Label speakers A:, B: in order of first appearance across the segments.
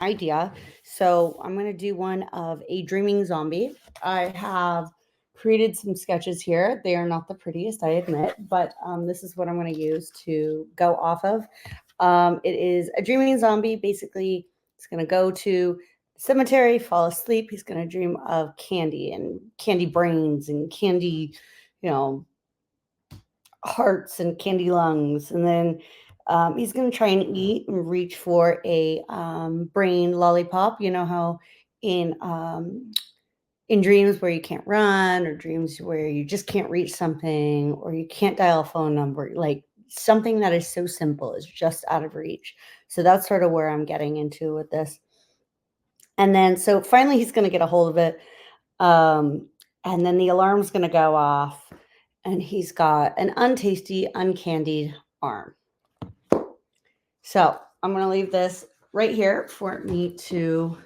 A: idea. So I'm going to do one of a dreaming zombie. I have created some sketches here. They are not the prettiest, I admit, but this is what I'm going to use to go off of. It is a dreaming zombie. Basically, it's going to go to the cemetery, fall asleep. He's going to dream of candy and candy brains and candy, you know, hearts and candy lungs. And then he's going to try and eat and reach for a brain lollipop. You know how in dreams where you can't run, or dreams where you just can't reach something, or you can't dial a phone number, like something that is so simple is just out of reach. So that's sort of where I'm getting into with this. And then so finally he's going to get a hold of it. Um, and then the alarm's going to go off, and he's got an untasty, uncandied arm. So I'm going to leave this right here for me to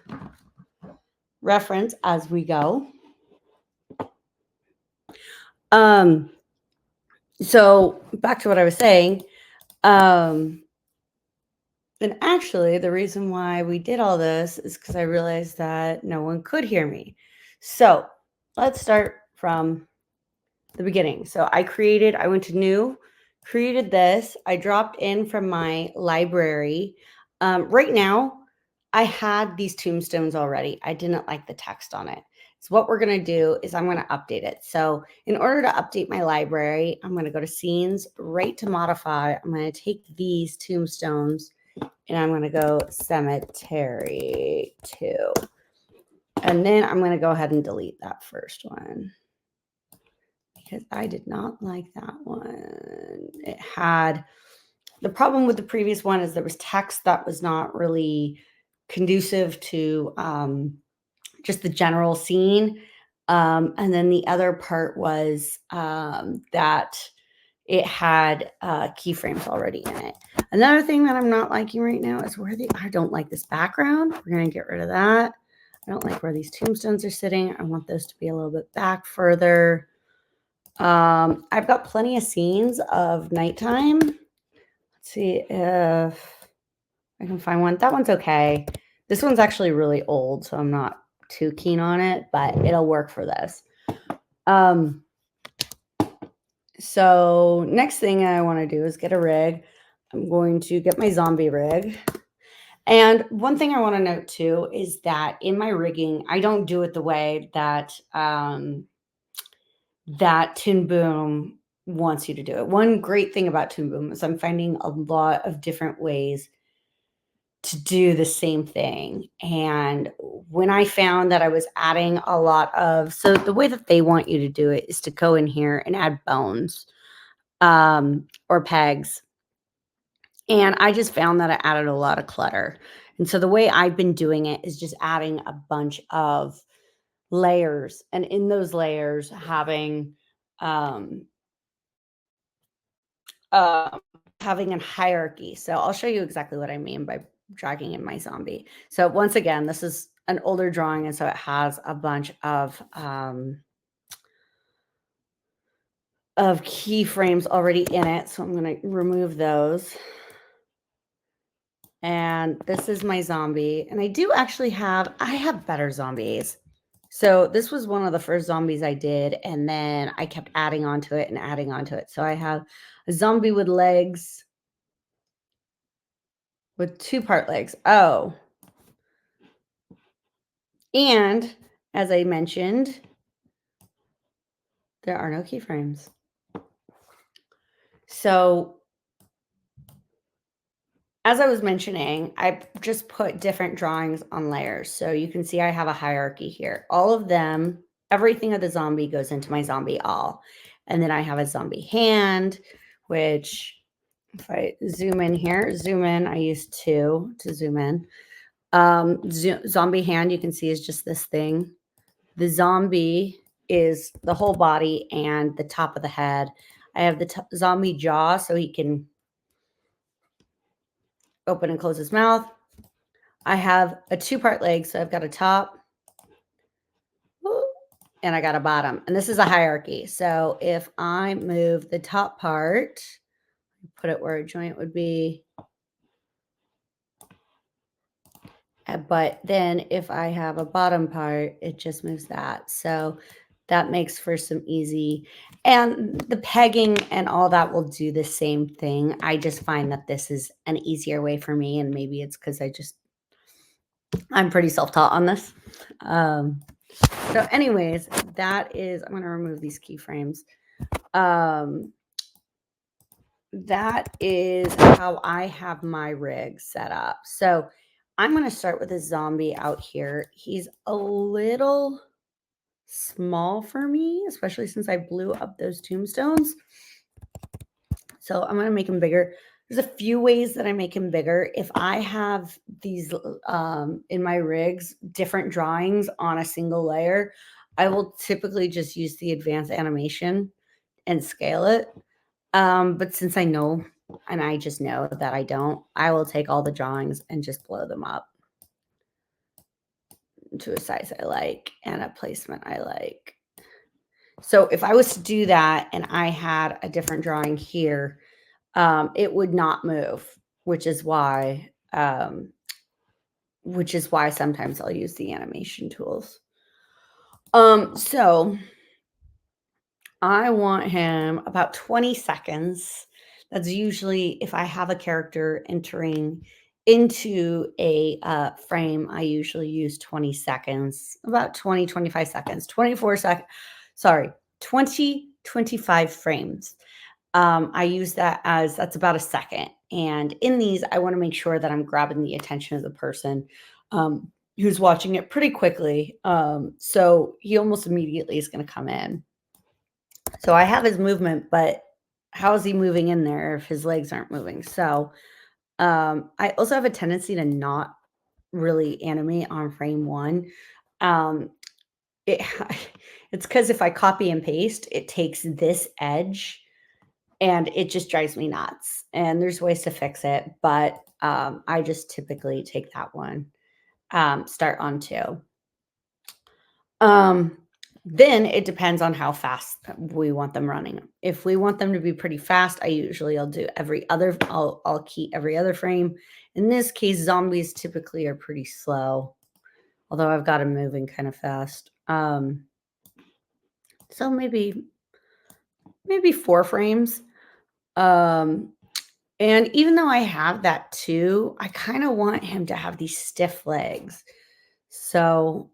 A: reference as we go. Um, so back to what I was saying. Um, and actually, the reason why we did all this is because I realized that no one could hear me. So let's start from the beginning. So I went to new, created this. I dropped in from my library. Right now, I had these tombstones already. I didn't like the text on it. So what we're going to do is I'm going to update it. So in order to update my library, I'm going to go to scenes, right to modify. I'm going to take these tombstones and I'm going to go cemetery 2. And then I'm going to go ahead and delete that first one, because I did not like that one. It had the problem with the previous one is there was text that was not really conducive to just the general scene. And then the other part was that it had keyframes already in it. Another thing that I'm not liking right now is I don't like this background. We're going to get rid of that. I don't like where these tombstones are sitting. I want those to be a little bit back further. I've got plenty of scenes of nighttime. Let's see if I can find one. That one's okay. This one's actually really old, so I'm not too keen on it, but it'll work for this. So next thing I want to do is get a rig. I'm going to get my zombie rig. And one thing I want to note too is that in my rigging, I don't do it the way that that ToonBoom wants you to do it. One great thing about ToonBoom is I'm finding a lot of different ways to do the same thing. And when I found that I was adding a lot of, so the way that they want you to do it is to go in here and add bones or pegs. And I just found that I added a lot of clutter. And so the way I've been doing it is just adding a bunch of layers, and in those layers having um, having a hierarchy. So I'll show you exactly what I mean by dragging in my zombie. So once again, this is an older drawing, and so it has a bunch of keyframes already in it. So I'm going to remove those. And this is my zombie. And I do actually I have better zombies. So this was one of the first zombies I did, and then I kept adding onto it and adding onto it. So I have a zombie with legs, with 2-part legs. Oh. And as I mentioned, there are no keyframes. So as I was mentioning, I just put different drawings on layers. So you can see I have a hierarchy here. All of them, everything of the zombie goes into my zombie all. And then I have a zombie hand, which if I zoom in here, I use 2 to zoom in. Zombie hand, you can see, is just this thing. The zombie is the whole body and the top of the head. I have the zombie jaw, so he can open and close his mouth. I have a 2-part leg, so I've got a top and I got a bottom. And this is a hierarchy. So if I move the top part, put it where a joint would be, But then if I have a bottom part, it just moves that. So that makes for some easy, and the pegging and all that will do the same thing. I just find that this is an easier way for me, and maybe it's because I'm pretty self-taught on this. Um, so anyways, that is, I'm going to remove these keyframes. Um, that is how I have my rig set up. So I'm going to start with a zombie out here. He's a little small for me, especially since I blew up those tombstones. So I'm going to make him bigger. There's a few ways that I make him bigger. If I have these in my rigs, different drawings on a single layer, I will typically just use the advanced animation and scale it. But since I know, and I just know that I don't, I will take all the drawings and just blow them up to a size I like and a placement I like. So if I was to do that and I had a different drawing here, it would not move, which is why sometimes I'll use the animation tools. So I want him about 20 seconds. That's usually if I have a character entering into a frame, I usually use 20 seconds, about 20, 25 seconds, 24 seconds, sorry, 20, 25 frames. I use that as that's about a second. And in these, I want to make sure that I'm grabbing the attention of the person who's watching it pretty quickly. So he almost immediately is going to come in. So I have his movement, but how is he moving in there if his legs aren't moving? So I also have a tendency to not really animate on frame one. Um, it it's because if I copy and paste, it takes this edge and it just drives me nuts. And there's ways to fix it, but I just typically take that one. Start on two. Then it depends on how fast we want them running. If we want them to be pretty fast, I'll do I'll key every other frame. In this case, zombies typically are pretty slow, although I've got them moving kind of fast. So maybe 4 frames. And even though I have that too, I kind of want him to have these stiff legs. So,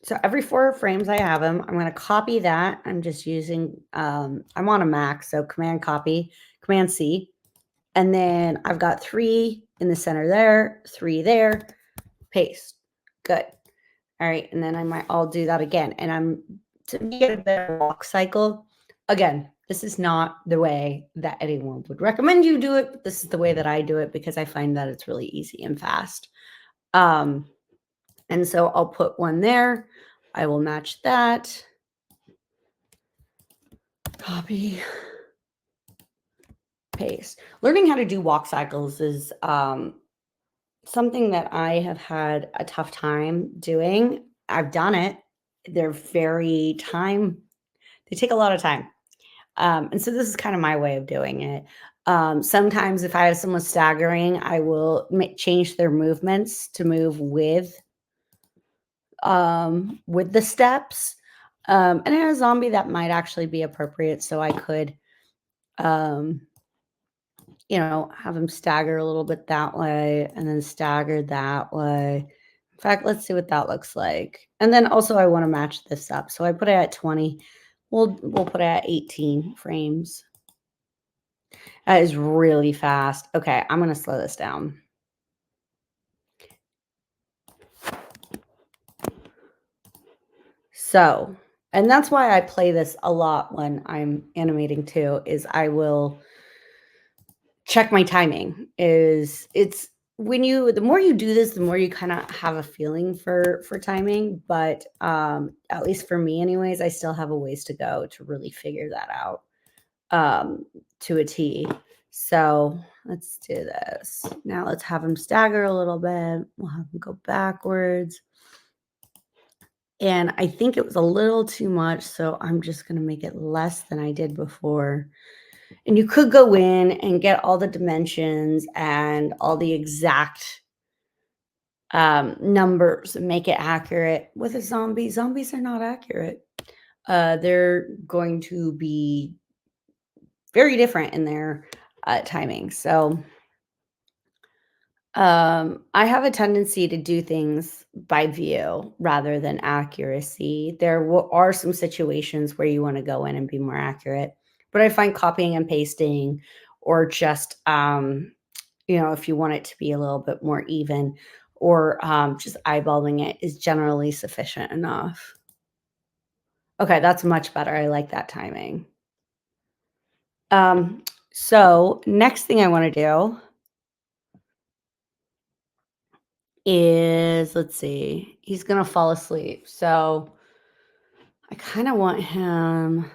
A: so every 4 frames I have him, I'm going to copy that. I'm just using, I'm on a Mac, so Command Copy, Command C. And then I've got 3 in the center there, 3 there, paste. Good. All right. And then I'll do that again. And to get a better walk cycle, again, this is not the way that anyone would recommend you do it, but this is the way that I do it because I find that it's really easy and fast. And so I'll put one there. I will match that. Copy. Paste. Learning how to do walk cycles is something that I have had a tough time doing. I've done it. They're they take a lot of time. And so this is kind of my way of doing it. Sometimes if I have someone staggering, I will change their movements to move with the steps. And in a zombie, that might actually be appropriate. So I could, have them stagger a little bit that way and then stagger that way. In fact, let's see what that looks like. And then also I want to match this up. So I put it at 20. We'll put it at 18 frames. That is really fast. Okay, I'm going to slow this down. So, and that's why I play this a lot when I'm animating too, is I will check my timing. The more you do this, the more you kind of have a feeling for timing. But at least for me anyways, I still have a ways to go to really figure that out to a T. So let's do this. Now let's have him stagger a little bit. We'll have him go backwards. And I think it was a little too much, so I'm just going to make it less than I did before. And you could go in and get all the dimensions and all the exact numbers and make it accurate. With a zombie, zombies are not accurate. They're going to be very different in their timing. So I have a tendency to do things by view rather than accuracy. Are some situations where you want to go in and be more accurate, but I find copying and pasting or just, if you want it to be a little bit more even or just eyeballing it is generally sufficient enough. Okay, that's much better. I like that timing. Um, so next thing I want to do is, let's see, he's gonna fall asleep. So I kind of want him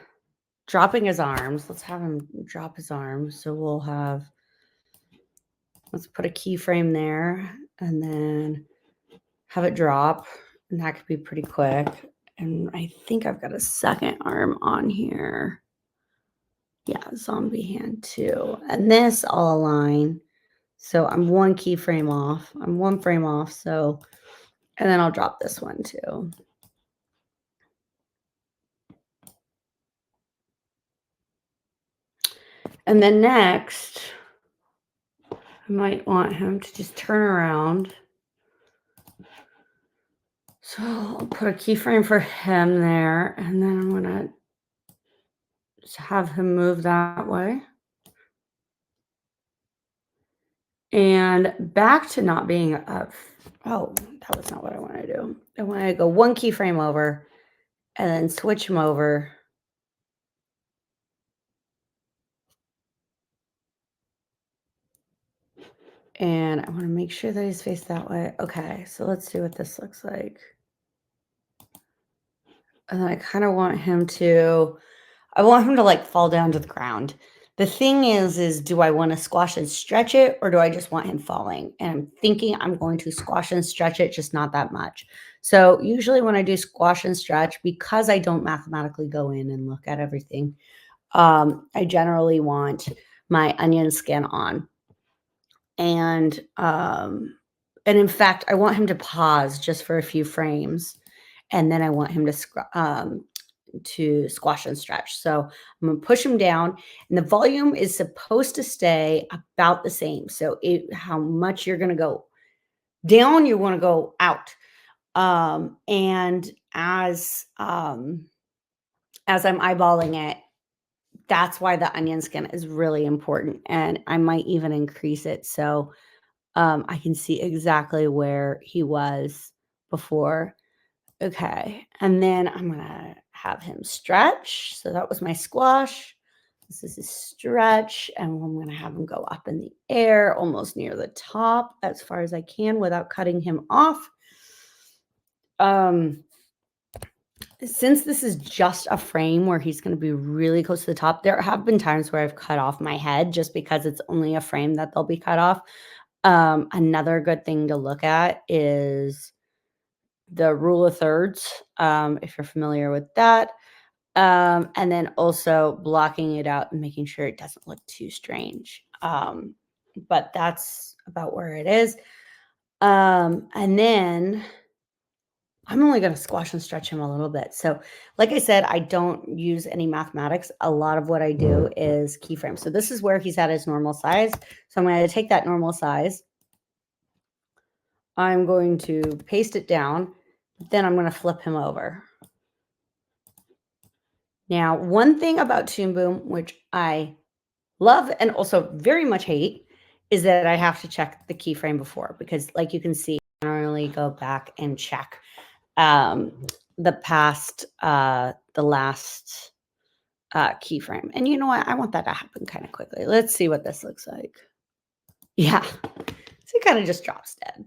A: dropping his arms. Let's have him drop his arms. So let's put a keyframe there and then have it drop. And that could be pretty quick. And I think I've got a second arm on here. Yeah, zombie hand too. And this I'll align. So I'm one keyframe off. I'm one frame off. So, and then I'll drop this one too. And then next, I might want him to just turn around. So I'll put a keyframe for him there, and then I'm gonna just have him move that way. And back to not being oh, that was not what I want to do. I want to go one keyframe over and then switch him over. And I want to make sure that he's faced that way. Okay, so let's see what this looks like. And then I want him to like fall down to the ground. The thing is do I want to squash and stretch it or do I just want him falling? And I'm thinking I'm going to squash and stretch it, just not that much. So usually when I do squash and stretch, because I don't mathematically go in and look at everything, I generally want my onion skin on. And in fact, I want him to pause just for a few frames, and then I want him to squash and stretch. So I'm gonna push him down, and the volume is supposed to stay about the same. So how much you're gonna go down, you want to go out. And as I'm eyeballing it, that's why the onion skin is really important, and I might even increase it so I can see exactly where he was before. Okay, and then I'm gonna have him stretch. So that was my squash. This is his stretch, and I'm gonna have him go up in the air, almost near the top, as far as I can without cutting him off. Um, since this is just a frame where he's gonna be really close to the top, there have been times where I've cut off my head just because it's only a frame that they'll be cut off. Another good thing to look at is the rule of thirds, if you're familiar with that. And then also blocking it out and making sure it doesn't look too strange. But that's about where it is. And then I'm only going to squash and stretch him a little bit. So, like I said, I don't use any mathematics. A lot of what I do is keyframe. So, this is where he's at his normal size. So, I'm going to take that normal size. I'm going to paste it down. Then I'm going to flip him over. Now, one thing about ToonBoom, which I love and also very much hate, is that I have to check the keyframe before because, like you can see, I normally go back and check the last keyframe. And you know what? I want that to happen kind of quickly. Let's see what this looks like. Yeah, so it kind of just drops dead.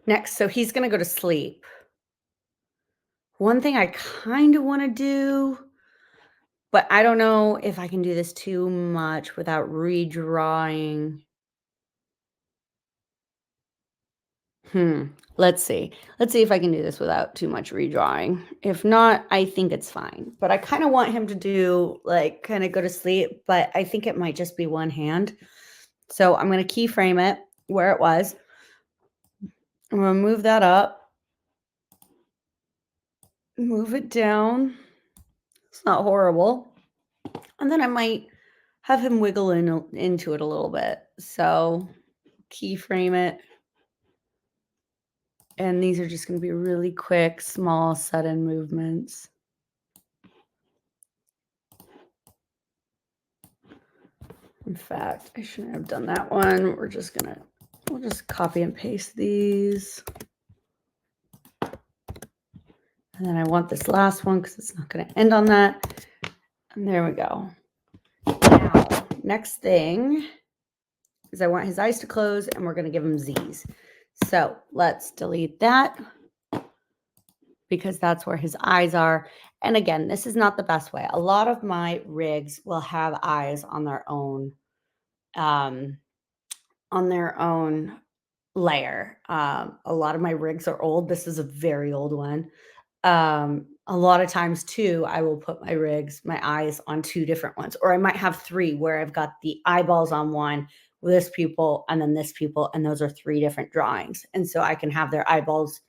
A: Next, so he's going to go to sleep. One thing I kind of want to do, but I don't know if I can do this too much without redrawing. Let's see. Let's see if I can do this without too much redrawing. If not, I think it's fine. But I kind of want him to do like kind of go to sleep, but I think it might just be one hand. So I'm going to keyframe it where it was. I'm going to move that up, move it down. It's not horrible. And then I might have him wiggle into it a little bit. So keyframe it. And these are just going to be really quick, small, sudden movements. In fact, I shouldn't have done that one. We'll just copy and paste these. And then I want this last one because it's not going to end on that. And there we go. Now, next thing is I want his eyes to close and we're going to give him Z's. So let's delete that because that's where his eyes are. And again, this is not the best way. A lot of my rigs will have eyes on their own layer. A lot of my rigs are old. This is a very old one. A lot of times too, I will put my eyes on two different ones, or I might have three where I've got the eyeballs on one, this pupil, and then this pupil, and those are three different drawings. And so I can have their eyeballs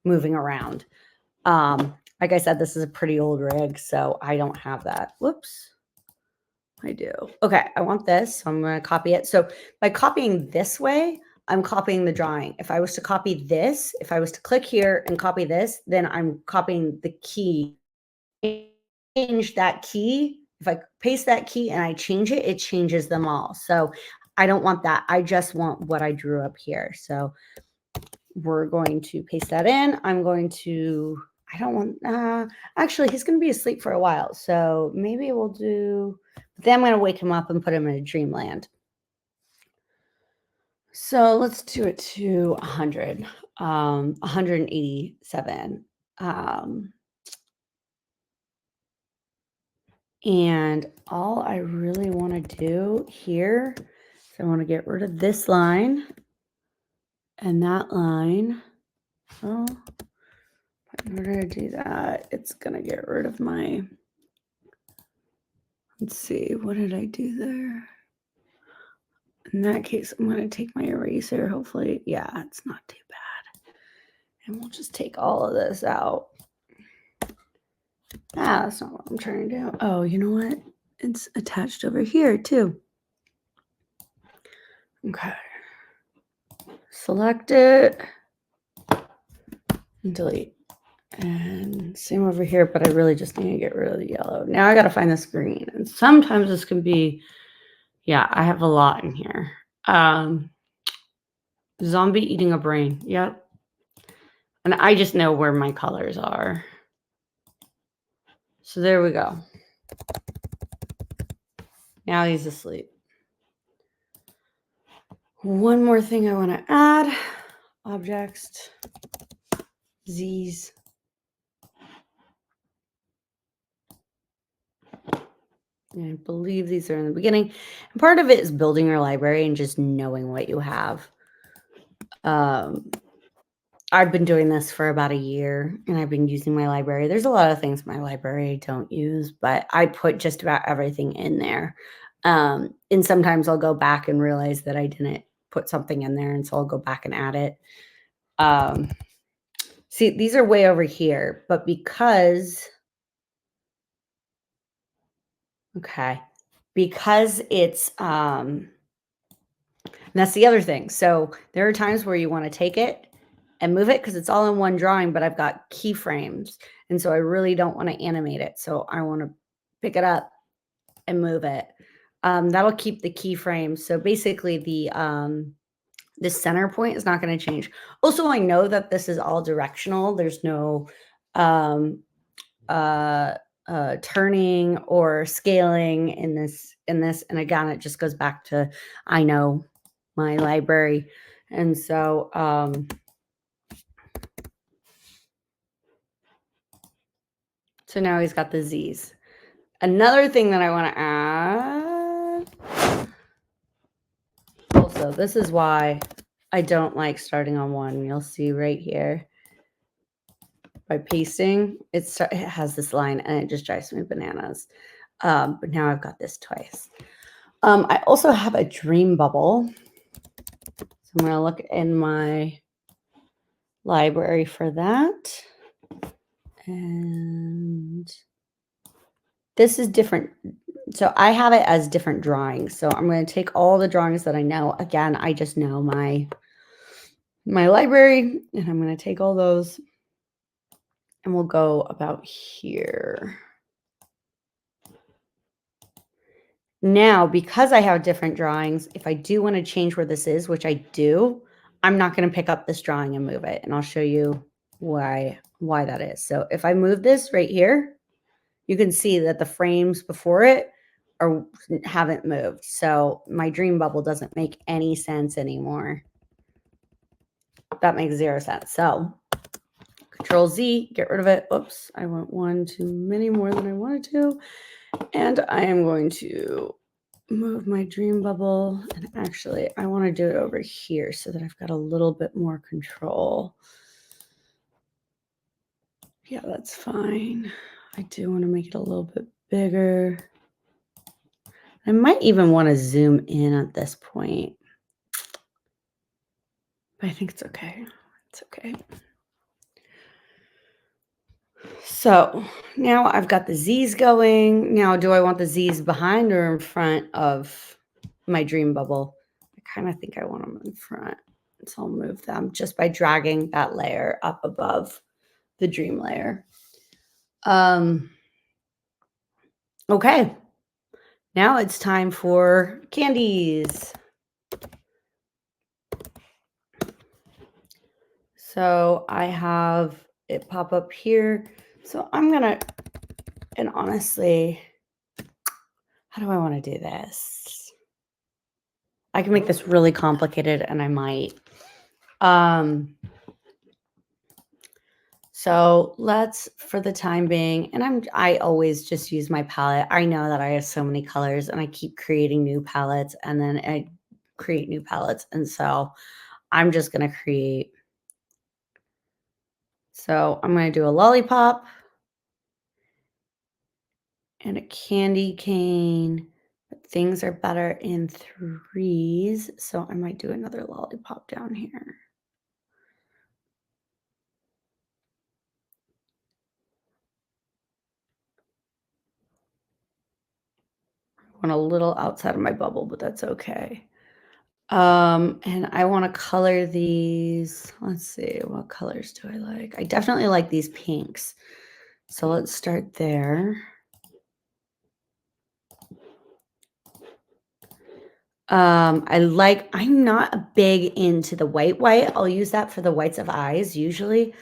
A: moving around. Like I said, this is a pretty old rig, so I don't have that. Whoops. I do. Okay, I want this, so I'm going to copy it. So by copying this way, I'm copying the drawing. If I was to copy this, if I was to click here and copy this, then I'm copying the key. Change that key. If I paste that key and I change it, it changes them all. So I don't want that. I just want what I drew up here. So we're going to paste that in. I'm going to, I don't want, actually, he's going to be asleep for a while. So maybe we'll do, then I'm going to wake him up and put him in a dreamland. So let's do it to 100, 187. And all I really want to do here is I want to get rid of this line and that line. Oh, in order to do that, it's going to get rid of my, let's see, what did I do there? In that case, I'm going to take my eraser, hopefully. Yeah, it's not too bad. And we'll just take all of this out. That's not what I'm trying to do. Oh, you know what? It's attached over here too. Okay. Select it. And delete. And same over here, but I really just need to get rid of the yellow. Now I got to find this green. And sometimes this can be, yeah, I have a lot in here. Zombie eating a brain. Yep. And I just know where my colors are. So there we go. Now he's asleep. One more thing I want to add. Objects. Z's. And I believe these are in the beginning. And part of it is building your library and just knowing what you have. I've been doing this for about a year and I've been using my library. There's a lot of things in my library I don't use, but I put just about everything in there. And sometimes I'll go back and realize that I didn't put something in there. And so I'll go back and add it. See, these are way over here, but because, okay, because it's, and that's the other thing. So there are times where you want to take it and move it because it's all in one drawing, but I've got keyframes. And so I really don't want to animate it. So I want to pick it up and move it. That'll keep the keyframes. So basically the center point is not going to change. Also, I know that this is all directional. There's no turning or scaling in this. And again, it just goes back to, I know my library. And so, so now he's got the Z's. Another thing that I want to add. Also, this is why I don't like starting on one. You'll see right here. By pasting, it has this line and it just drives me bananas. But now I've got this twice. I also have a dream bubble. So I'm going to look in my library for that. And this is different. So I have it as different drawings. So I'm going to take all the drawings that I know. Again, I just know my library, and I'm going to take all those and we'll go about here. Now, because I have different drawings, if I do want to change where this is, which I do, I'm not going to pick up this drawing and move it. And I'll show you why that is. So if I move this right here, you can see that the frames before it haven't moved. So my dream bubble doesn't make any sense anymore. That makes zero sense. So Control Z, get rid of it. Oops, I went one too many more than I wanted to. And I am going to move my dream bubble. And actually, I want to do it over here so that I've got a little bit more control. Yeah, that's fine. I do want to make it a little bit bigger. I might even want to zoom in at this point. But I think it's okay. It's okay. So now I've got the Z's going. Now, do I want the Z's behind or in front of my dream bubble? I kind of think I want them in front. So I'll move them just by dragging that layer up above the dream layer. Okay. Now it's time for candies. So I have it pop up here. So I'm going to, and honestly, how do I want to do this? I can make this really complicated and I might. So let's, for the time being, and I always just use my palette. I know that I have so many colors and I keep creating new palettes and then I create new palettes. And so I'm just going to create. So I'm going to do a lollipop and a candy cane. But things are better in threes. So I might do another lollipop down here. I went a little outside of my bubble, but that's okay. And I want to color these. Let's see, what colors do I like? I definitely like these pinks. So let's start there. I'm not big into the white. I'll use that for the whites of eyes usually.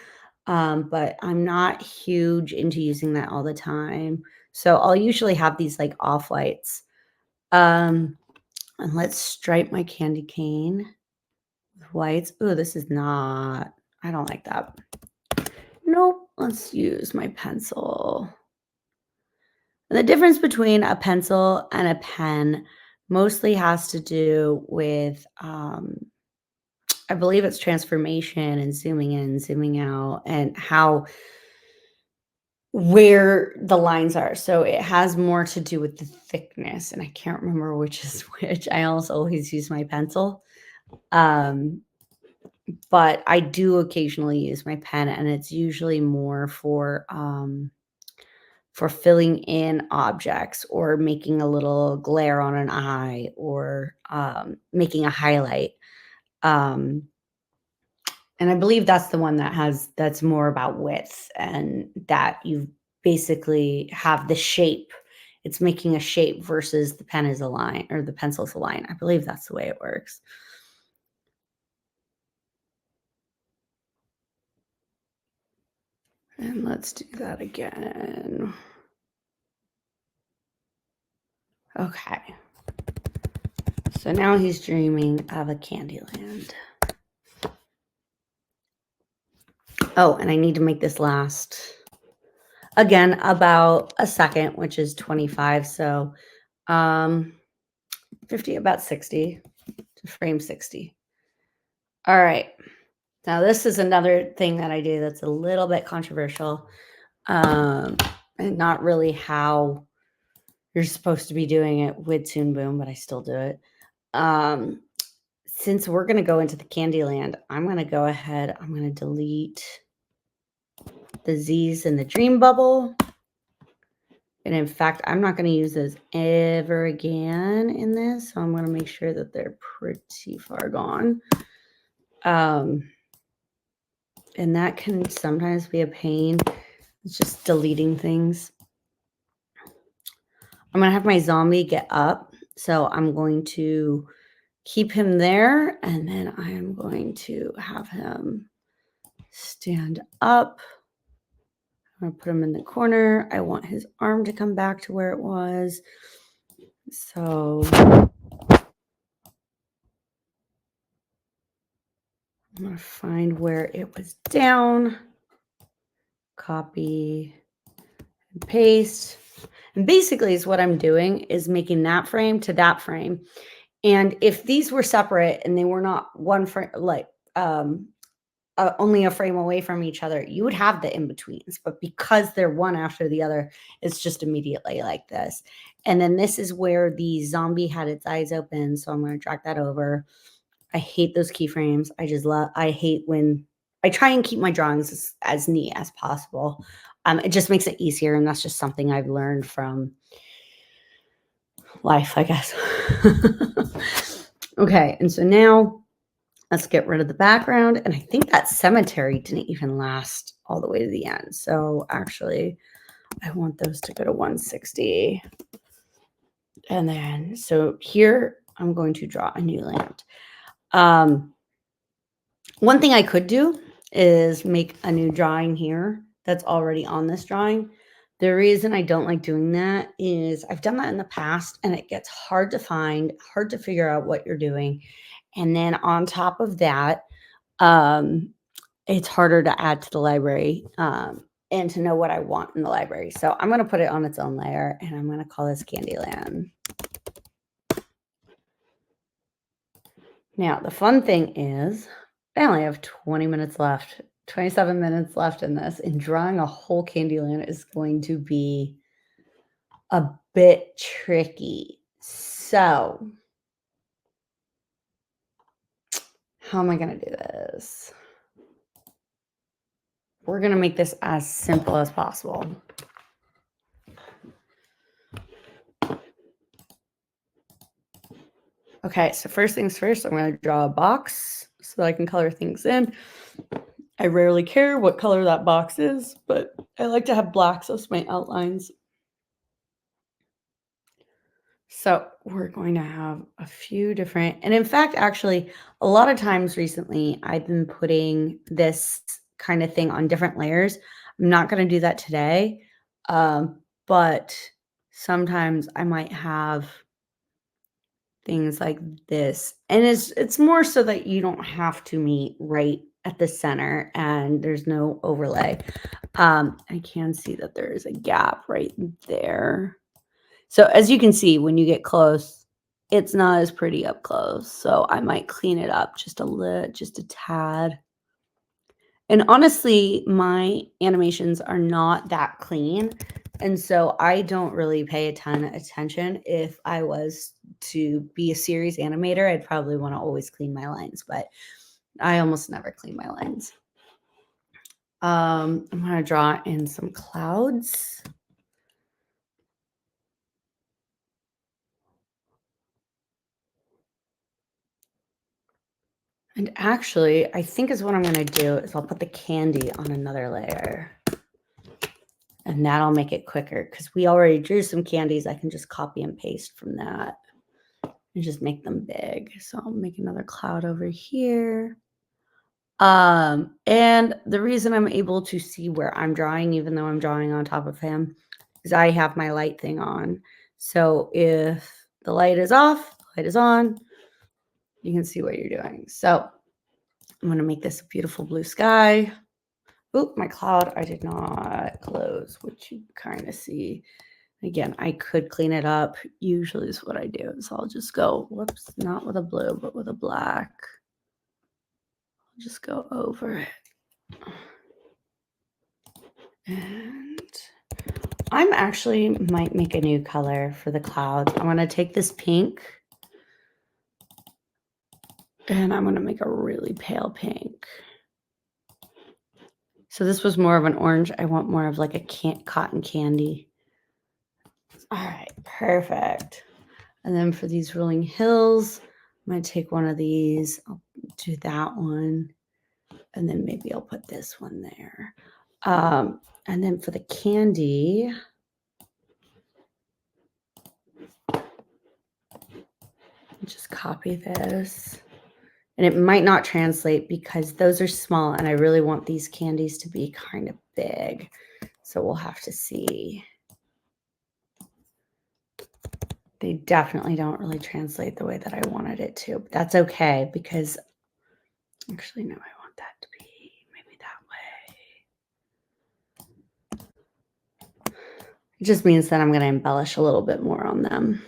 A: But I'm not huge into using that all the time. So I'll usually have these like off whites. And let's stripe my candy cane with whites. Oh, this is not, I don't like that. Nope. Let's use my pencil. And the difference between a pencil and a pen mostly has to do with, I believe it's transformation and zooming in, zooming out, and where the lines are. So it has more to do with the thickness, and I can't remember which is which. I also always use my pencil. But I do occasionally use my pen, and it's usually more for filling in objects or making a little glare on an eye or making a highlight. Um, and I believe that's the one that's more about width and that you basically have the shape. It's making a shape versus the pen is a line or the pencil's a line. I believe that's the way it works. And let's do that again. Okay. So now he's dreaming of a Candyland. Oh, and I need to make this last, again, about a second, which is 25. So 50, about 60 to frame 60. All right. Now this is another thing that I do that's a little bit controversial and not really how You're supposed to be doing it with ToonBoom, but I still do it. Since we're going to go into the Candyland, I'm going to go ahead. I'm going to delete the Z's in the dream bubble. And in fact, I'm not going to use those ever again in this. So I'm going to make sure that they're pretty far gone. And that can sometimes be a pain. It's just deleting things. I'm going to have my zombie get up. So I'm going to keep him there. And then I am going to have him stand up. I'm going to put him in the corner. I want his arm to come back to where it was. So I'm going to find where it was down. Copy and paste. And basically is what I'm doing is making that frame to that frame. And if these were separate and they were not one frame, like only a frame away from each other, you would have the in-betweens. But because they're one after the other, it's just immediately like this. And then this is where the zombie had its eyes open. So I'm going to drag that over. I hate those keyframes. I hate when I try and keep my drawings as neat as possible. It just makes it easier. And that's just something I've learned from life, I guess. Okay. And so now let's get rid of the background. And I think that cemetery didn't even last all the way to the end. So actually, I want those to go to 160. And then, so here I'm going to draw a new land. One thing I could do is make a new drawing here that's already on this drawing. The reason I don't like doing that is I've done that in the past and it gets hard to find, hard to figure out what you're doing. And then on top of that, it's harder to add to the library and to know what I want in the library. So I'm going to put it on its own layer and I'm going to call this Candyland. Now, the fun thing is I only have 20 minutes left, 27 minutes left in this, and drawing a whole Candyland is going to be a bit tricky. So how am I going to do this? We're going to make this as simple as possible. Okay, so first things first, I'm going to draw a box so that I can color things in. I rarely care what color that box is, but I like to have blacks as my outlines. So we're going to have a few different, and in fact, actually, a lot of times recently, I've been putting this kind of thing on different layers. I'm not going to do that today, but sometimes I might have things like this. And it's more so that you don't have to meet right at the center and there's no overlay. I can see that there is a gap right there. So as you can see, when you get close, it's not as pretty up close. So I might clean it up just a tad. And honestly, my animations are not that clean. And so I don't really pay a ton of attention. If I was to be a series animator, I'd probably want to always clean my lines, but I almost never clean my lines. I'm going to draw in some clouds. And actually, I think is what I'm going to do is I'll put the candy on another layer. And that'll make it quicker because we already drew some candies. I can just copy and paste from that and just make them big. So I'll make another cloud over here. And the reason I'm able to see where I'm drawing, even though I'm drawing on top of him, is I have my light thing on. So if the light is off, the light is on, you can see what you're doing. So I'm going to make this a beautiful blue sky. Oop, my cloud, I did not close, which you kind of see. Again, I could clean it up. Usually is what I do. So I'll just go, whoops, not with a blue, but with a black. I'll just go over it. And I'm actually might make a new color for the clouds. I'm going to take this pink and I'm going to make a really pale pink. So this was more of an orange. I want more of like a cotton candy. All right, perfect. And then for these rolling hills, I'm going to take one of these. I'll do that one. And then maybe I'll put this one there. And then for the candy, just copy this. And it might not translate because those are small and I really want these candies to be kind of big. So we'll have to see. They definitely don't really translate the way that I wanted it to. But that's okay because actually, no, I want that to be maybe that way. It just means that I'm going to embellish a little bit more on them.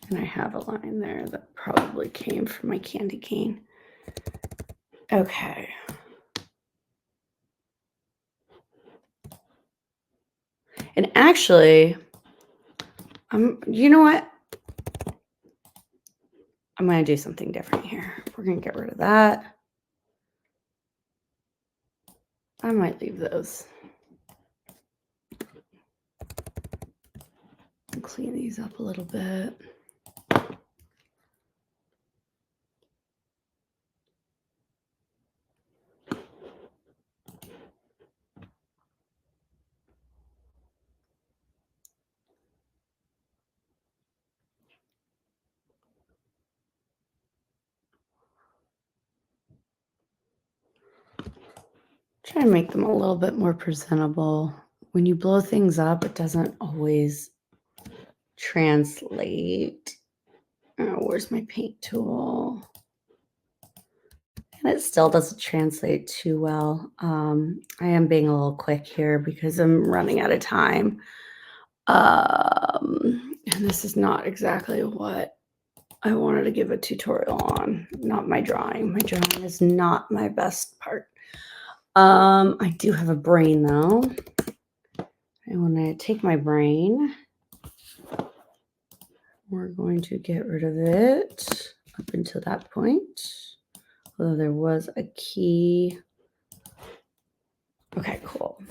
A: And I have a line there that probably came from my candy cane. Okay. And actually, you know what? I'm going to do something different here. We're going to get rid of that. I might leave those. Clean these up a little bit. Try and make them a little bit more presentable. When you blow things up, it doesn't always translate. Oh, where's my paint tool? And it still doesn't translate too well. I am being a little quick here because I'm running out of time. And this is not exactly what I wanted to give a tutorial on. Not my drawing. My drawing is not my best part. I do have a brain though. I want to take my brain. We're going to get rid of it up until that point. Although there was a key. Okay, cool.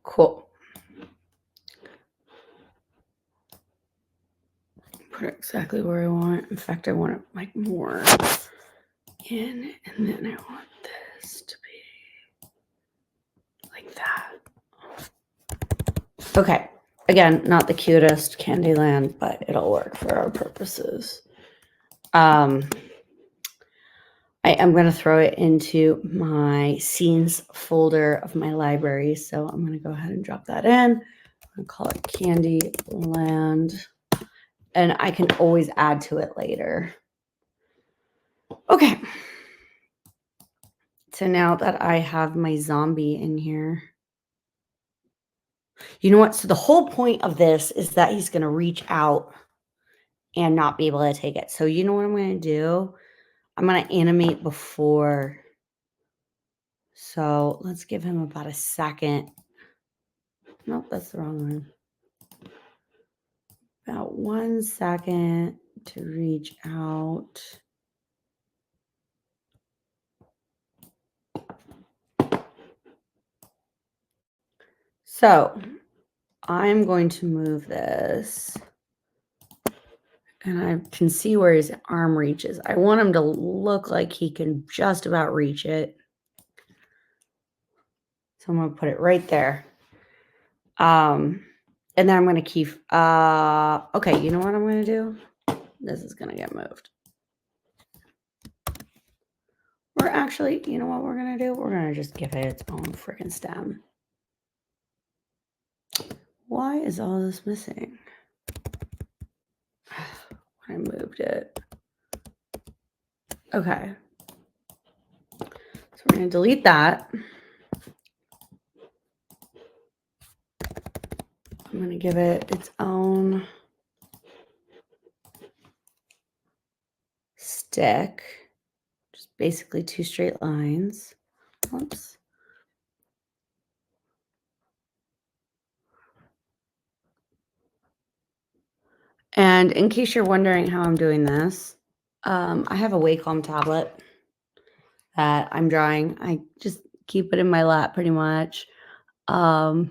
A: Cool. Put it exactly where I want. In fact, I want it like more in, and then I want this to be like that. Okay. Again, not the cutest Candyland, but it'll work for our purposes. I am going to throw it into my scenes folder of my library. So I'm going to go ahead and drop that in. I'm going to call it Candyland. And I can always add to it later. Okay. So now that I have my zombie in here, you know what? So the whole point of this is that he's going to reach out and not be able to take it. So you know what I'm going to do? I'm going to animate before. So let's give him about a second. Nope, that's the wrong one. About 1 second to reach out. So I'm going to move this. And I can see where his arm reaches. I want him to look like he can just about reach it. So I'm going to put it right there. And then I'm going to keep, okay, you know what I'm going to do? This is going to get moved. Or actually, you know what we're going to do? We're going to just give it its own freaking stem. Why is all this missing? I moved it. Okay. So we're going to delete that. I'm going to give it its own stick. Just basically 2 straight lines. Oops. And in case you're wondering how I'm doing this, I have a Wacom tablet that I'm drawing. I just keep it in my lap pretty much as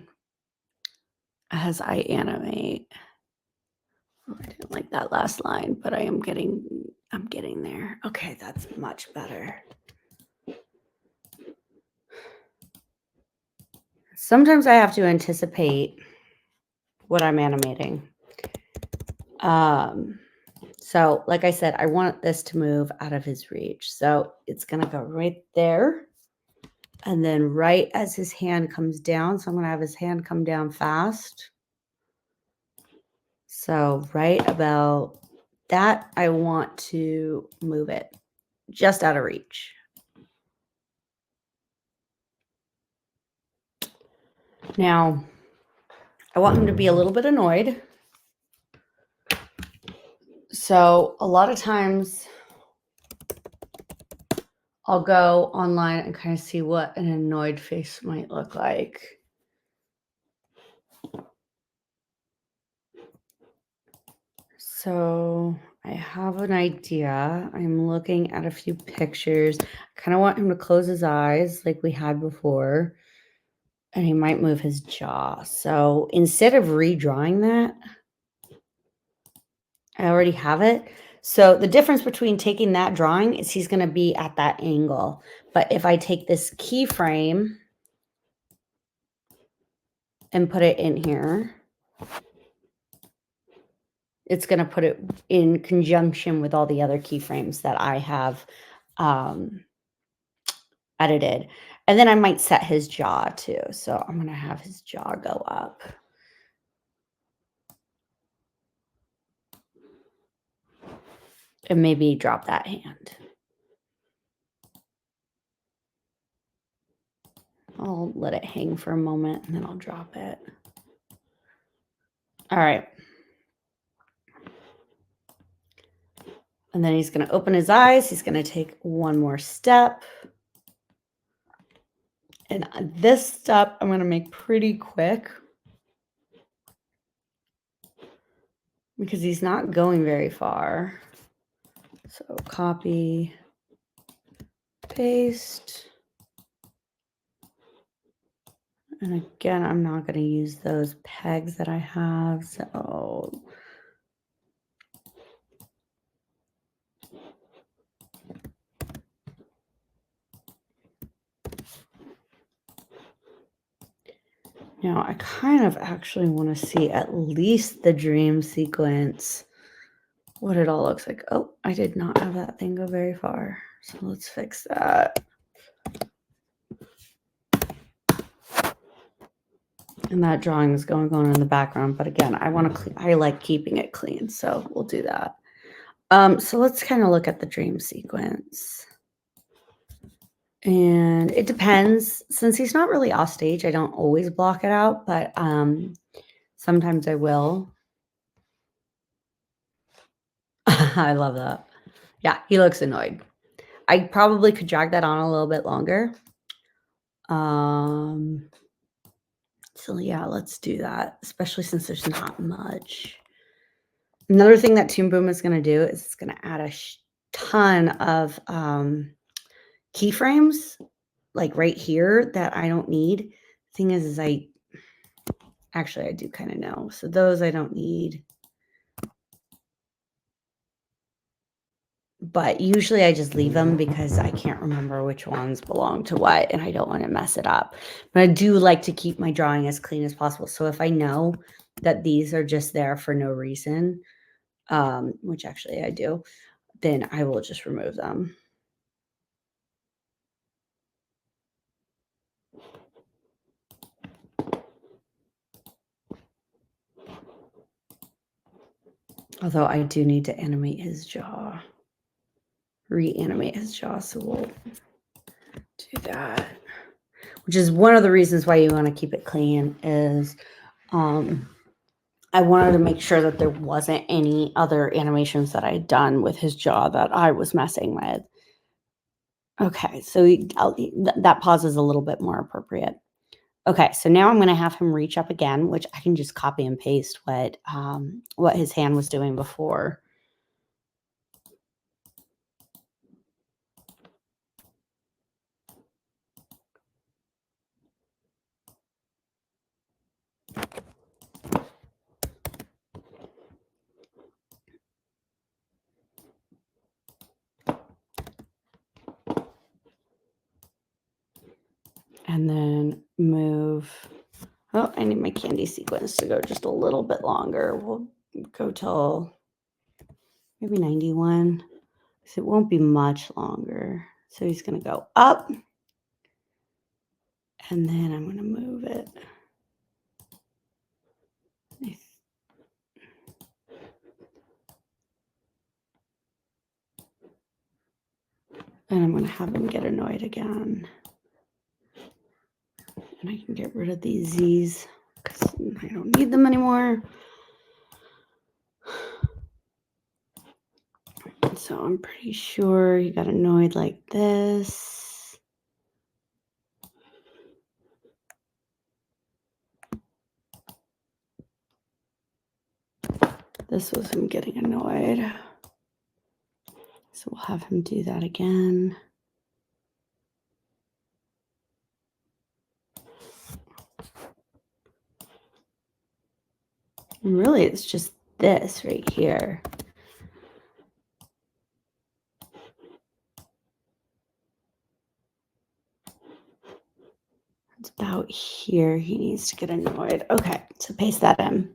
A: I animate. Oh, I didn't like that last line, but I'm getting there. Okay, that's much better. Sometimes I have to anticipate what I'm animating. So like I said, I want this to move out of his reach. So it's going to go right there. And then right as his hand comes down, so I'm going to have his hand come down fast. So right about that, I want to move it just out of reach. Now, I want him to be a little bit annoyed. So a lot of times I'll go online and kind of see what an annoyed face might look like. So I have an idea. I'm looking at a few pictures. I kind of want him to close his eyes like we had before. And he might move his jaw. So instead of redrawing that, I already have it. So the difference between taking that drawing is he's going to be at that angle. But if I take this keyframe and put it in here, it's going to put it in conjunction with all the other keyframes that I have edited. And then I might set his jaw too. So I'm going to have his jaw go up. And maybe drop that hand. I'll let it hang for a moment and then I'll drop it. All right. And then he's going to open his eyes. He's going to take one more step. And this step I'm going to make pretty quick because he's not going very far. So copy, paste. And again, I'm not going to use those pegs that I have. So now I kind of actually want to see at least the dream sequence, what it all looks like. Oh, I did not have that thing go very far. So let's fix that. And that drawing is going on in the background. But again, I like keeping it clean. So we'll do that. So let's kind of look at the dream sequence. And it depends. Since he's not really off stage, I don't always block it out, but sometimes I will. I love that. Yeah, he looks annoyed. I probably could drag that on a little bit longer. So yeah, let's do that, especially since there's not much. Another thing that ToonBoom is going to do is it's going to add a ton of keyframes, like right here, that I don't need. Thing is I do kind of know. So those I don't need. But usually I just leave them because I can't remember which ones belong to what, and I don't want to mess it up. But I do like to keep my drawing as clean as possible. So if I know that these are just there for no reason, which actually I do, then I will just remove them. Although I do need to animate his jaw, reanimate his jaw. So do that. Which is one of the reasons why you want to keep it clean is I wanted to make sure that there wasn't any other animations that I had done with his jaw that I was messing with. Okay, so that pause is a little bit more appropriate. Okay, so now I'm going to have him reach up again, which I can just copy and paste what his hand was doing before. And then move. Oh, I need my candy sequence to go just a little bit longer. We'll go till maybe 91. So it won't be much longer. So he's going to go up. And then I'm going to move it. And I'm going to have him get annoyed again. And I can get rid of these Z's because I don't need them anymore. So I'm pretty sure he got annoyed like this. This was him getting annoyed. So we'll have him do that again. And really, it's just this right here. It's about here. He needs to get annoyed. Okay, so paste that in.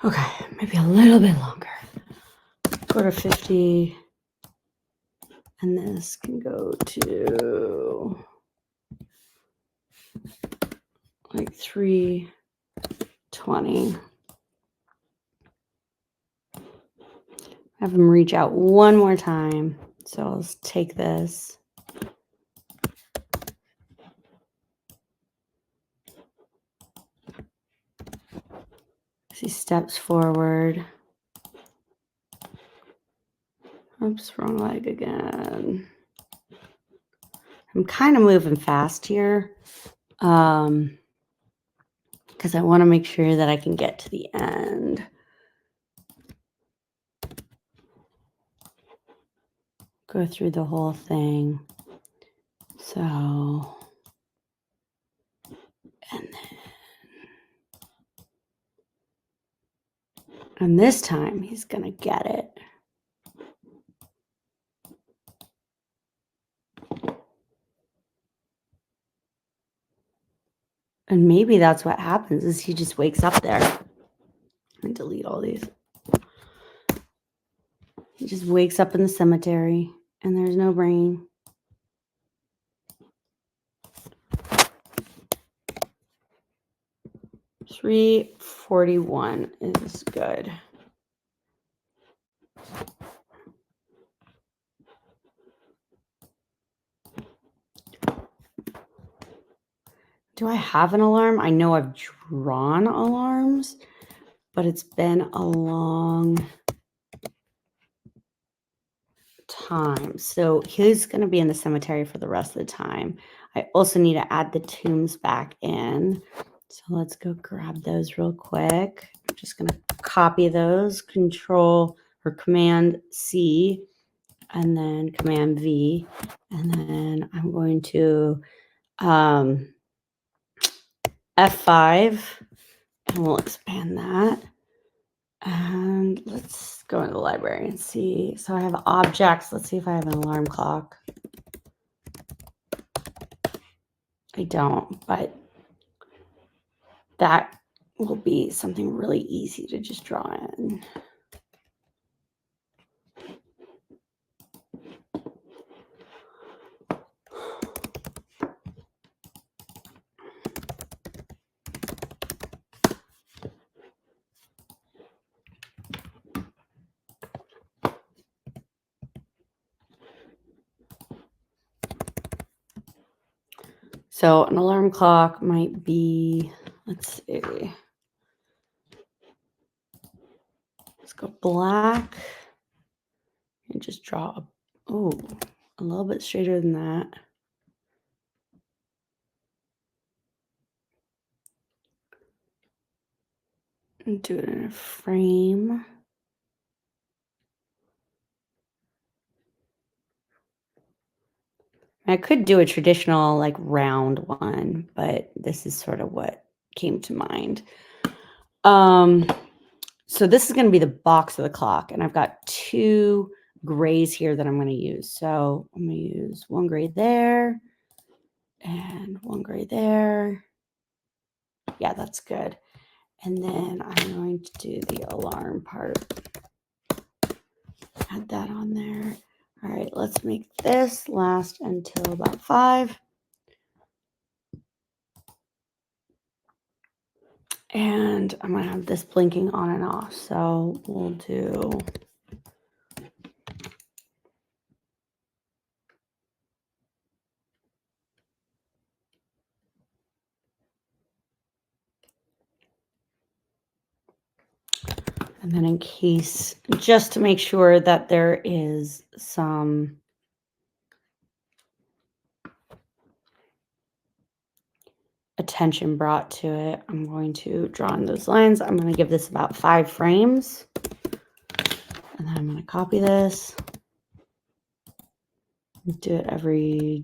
A: Okay, maybe a little bit longer. Go to 50. And this can go to like 320. Have him reach out one more time. So I'll just take this. As he steps forward. Oops, wrong leg again. I'm kind of moving fast here because I want to make sure that I can get to the end. Go through the whole thing. So, and this time he's going to get it. And maybe that's what happens is he just wakes up there. Let me delete all these. He just wakes up in the cemetery and there's no brain. $341 is good. Do I have an alarm? I know I've drawn alarms, but it's been a long time. So he's going to be in the cemetery for the rest of the time. I also need to add the tombs back in. So let's go grab those real quick. I'm just going to copy those, Control or Command C, and then Command V. And then I'm going to F5, and we'll expand that. And let's go into the library and see. So I have objects. Let's see if I have an alarm clock. I don't, but that will be something really easy to just draw in. So an alarm clock might be, let's see. Let's go black and just draw a little bit straighter than that. And do it in a frame. I could do a traditional like round one, but this is sort of what came to mind. So this is going to be the box of the clock, and I've got 2 grays here that I'm going to use. So I'm going to use 1 gray there and 1 gray there. Yeah, that's good. And then I'm going to do the alarm part. Add that on there. All right, let's make this last until about 5. And I'm going to have this blinking on and off. So we'll do... And then in case, just to make sure that there is some attention brought to it, I'm going to draw in those lines. I'm going to give this about 5 frames. And then I'm going to copy this. Do it every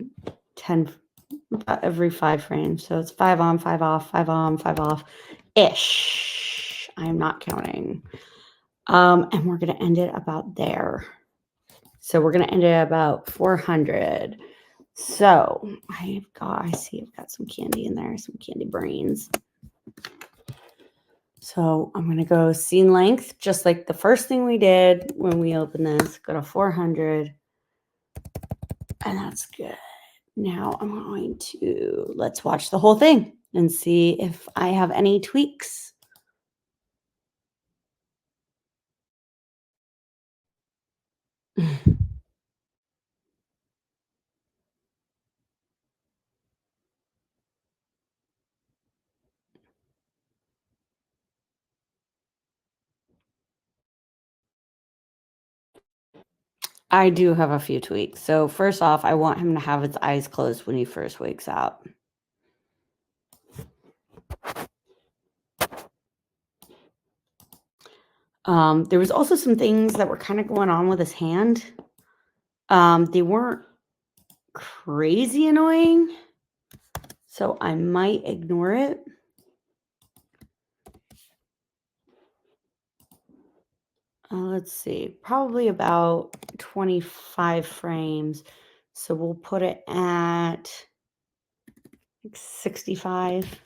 A: 5 frames. So it's 5 on, 5 off, 5 on, 5 off ish. I'm not counting. And we're going to end it about there. So we're going to end it at about 400. So I see I've got some candy in there, some candy brains. So I'm going to go scene length, just like the first thing we did when we opened this. Go to 400. And that's good. Now I'm going to, let's watch the whole thing and see if I have any tweaks. I do have a few tweaks. So first off, I want him to have his eyes closed when he first wakes up. There was also some things that were kind of going on with his hand. They weren't crazy annoying, so I might ignore it. Let's see, probably about 25 frames. So we'll put it at 65.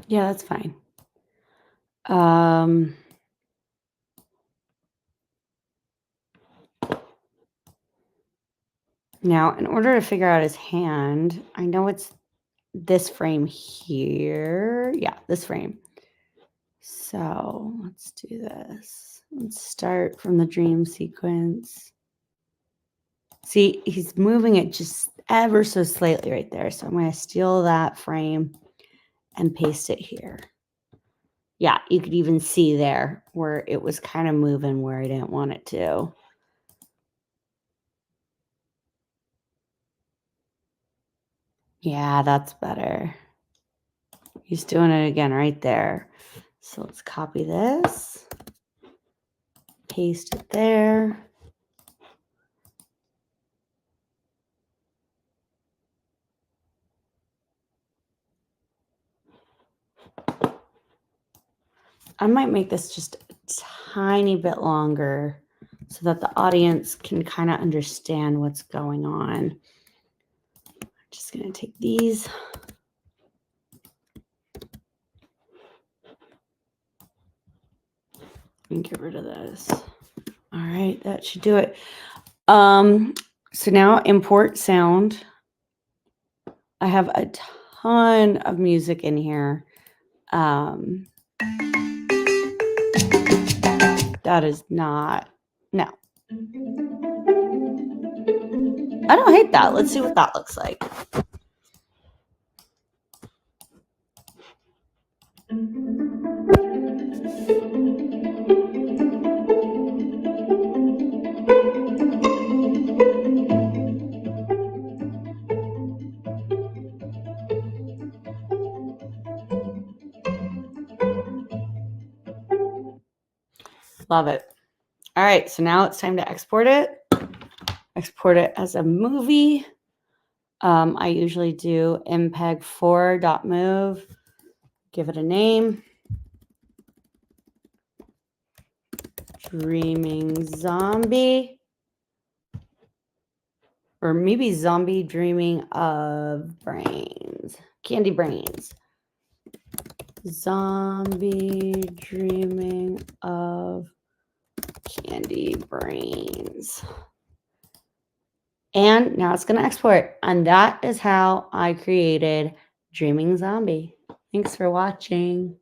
A: Yeah, that's fine. Now, in order to figure out his hand, I know it's this frame here. Yeah, this frame. So let's do this. Let's start from the dream sequence. See, he's moving it just ever so slightly right there. So I'm going to steal that frame and paste it here. Yeah, you could even see there where it was kind of moving where I didn't want it to. Yeah, that's better. He's doing it again right there. So let's copy this, paste it there. I might make this just a tiny bit longer so that the audience can kind of understand what's going on. I'm just going to take these. And get rid of this. All right, that should do it. So now import sound. I have a ton of music in here. That That is not, no. I don't hate that. Let's see what that looks like. Love it. All right, so now it's time to export it. Export it as a movie. I usually do mpeg4.move. Give it a name. Dreaming zombie. Or maybe zombie dreaming of brains. Candy brains. Zombie dreaming of candy brains. And now it's going to export. And that is how I created Dreaming Zombie. Thanks for watching.